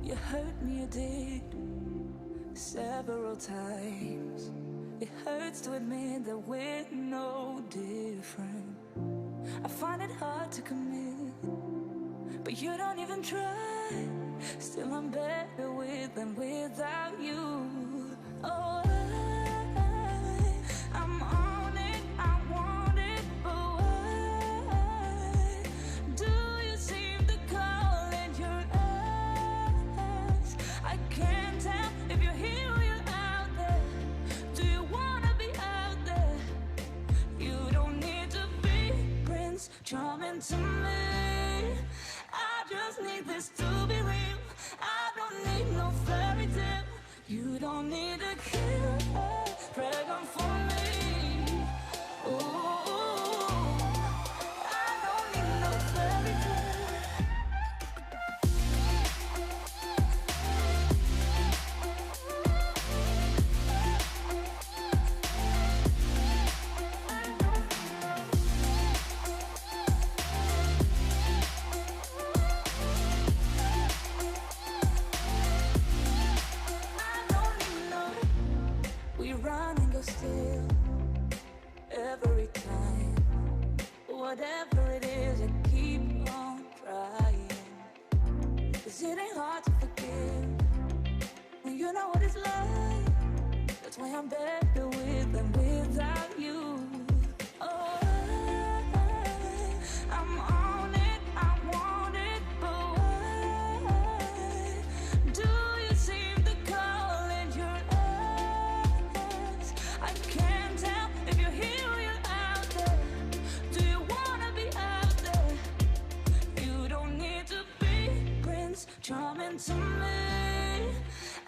You hurt me, you did, several times. It hurts to admit that we're no different. I find it hard to commit, but you don't even try. Still I'm better with than without you. Oh, I'm on it, I want it, but why do you seem to call in your eyes? I can't tell if you're here or you're out there. Do you wanna be out there? You don't need to be Prince Charming to me. I just need this to be real. I don't need no fairy tale. You don't need a killer pregnant for me. Ooh, I don't need no fairy tale. Still, every time, whatever it is, I keep on trying. 'Cause it ain't hard to forgive when you know what it's like. That's why I'm better with than without you. Oh, I'm on it, I want it, but why do you seem to call in your eyes? I can't tell if you're here or you're out there. Do you wanna be out there? You don't need to be Prince Charming to me.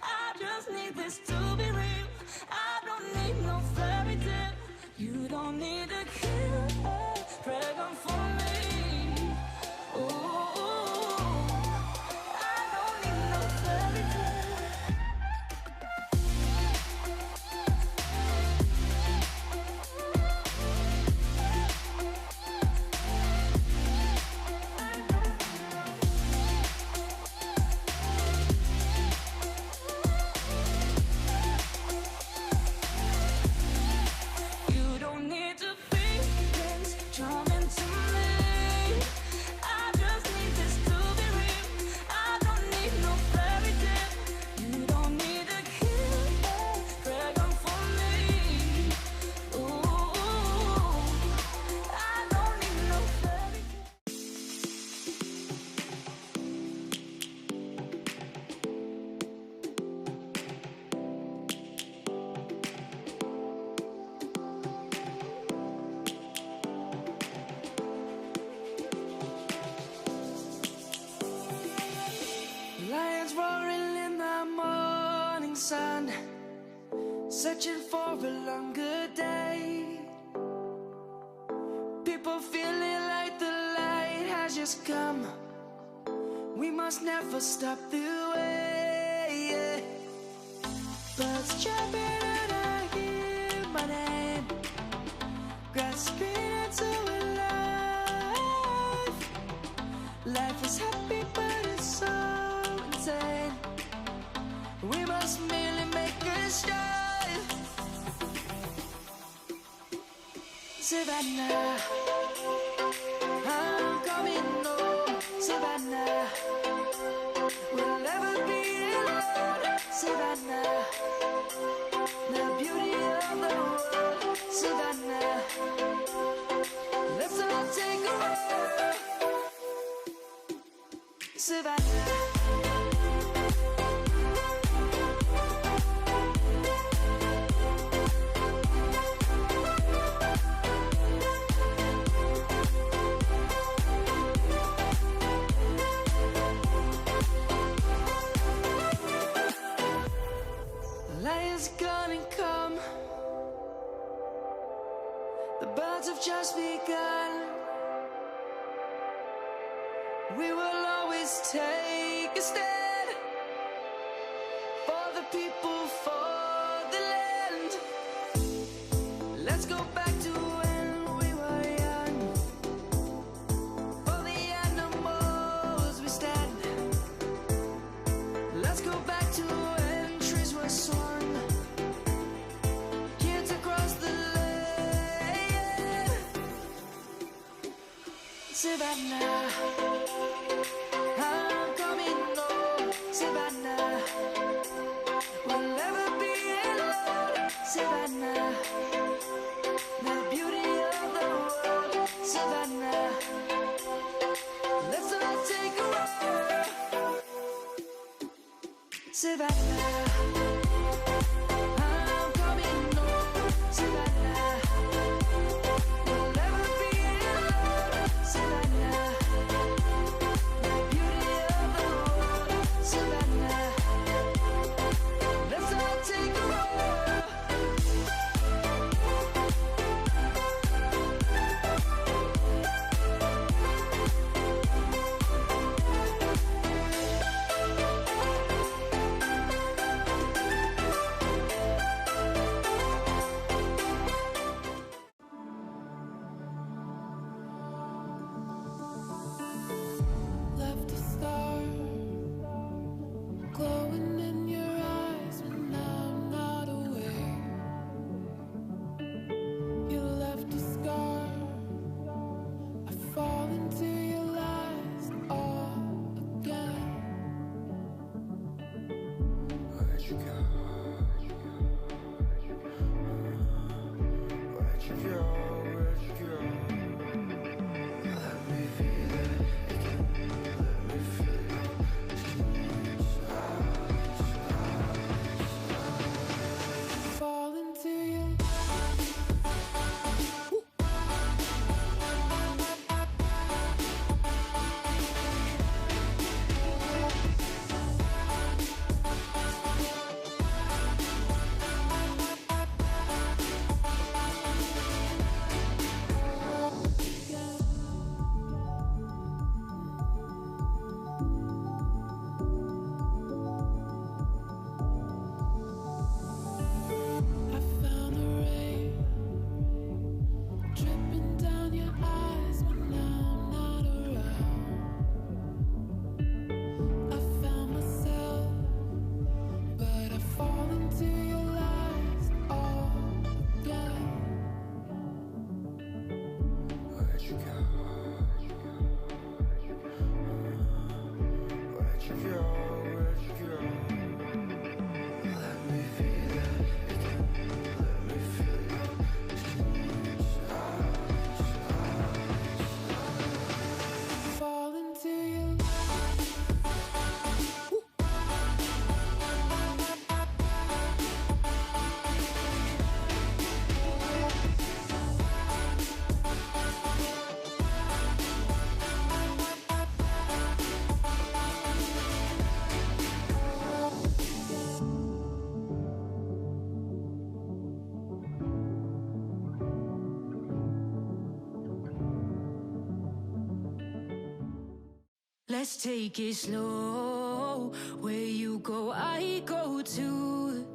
I just need this to be real. I don't need no fairy tale. You don't need a killer pregnant for me. Ooh, I don't need no fairy tale. You don't need to be Prince Charming to me. I just need this to be real. I don't need no fairy tale. You don't need a killer pregnant for me. Ooh, I don't need no fairy tale. Lions roaring in the morning sun, searching for a longer day. People feeling like the light has just come. We must never stop the way. Birds chirping and I hear my name, grasping into a life. Life is happy but it's so insane. We must merely make a start. Savannah, I'm coming home. Savannah, we'll never be alone. Savannah, the beauty of the world. Savannah, let's all take a walk. Savannah. Lion's gonna come. The birds have just begun. We will always take a stand for the people, for the land. Let's go back to when we were young. For the animals we stand. Savannah, I'm coming home, Savannah. We'll never be alone, Savannah. The beauty of the world, Savannah. Let's all take a walk, Savannah. I'm coming home, Savannah. We'll never be alone, Savannah. The beauty of the world, Savannah. Let's all take a walk. Left a star glowing in your eyes when I'm not aware. You left a scar. I fall into your lies all again. Where'd you go? Where'd you go? Where'd you go? Let me feel it again. Let me feel it. Fall into your I found the rain dripping down your eyes when I'm not around. I found myself, but I fall into your lies all again. Where'd you go? Where'd you go? Where'd you go? Let me feel it again. Let me feel it. Fall into your Let's take it slow. Where you go, I go too.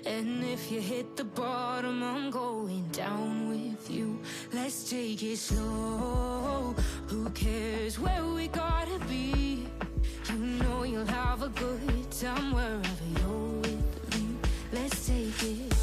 And if you hit the bottom, I'm going down with you. Let's take it slow. Who cares where we gotta be? You know you'll have a good time wherever you're with me. Let's take it.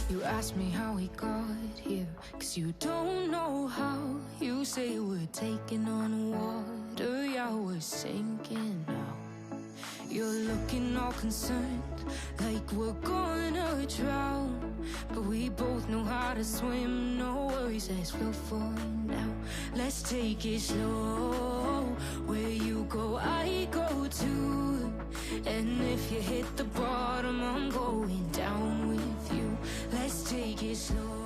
You ask me how we got here, 'cause you don't know how. You say we're taking on water, yeah, we're sinking now. You're looking all concerned, like we're gonna drown. But we both know how to swim, no worries as we'll fall now. Let's take it slow. Where you go, I go too. And if you hit the bottom, I'm going down with you. Let's take it slow.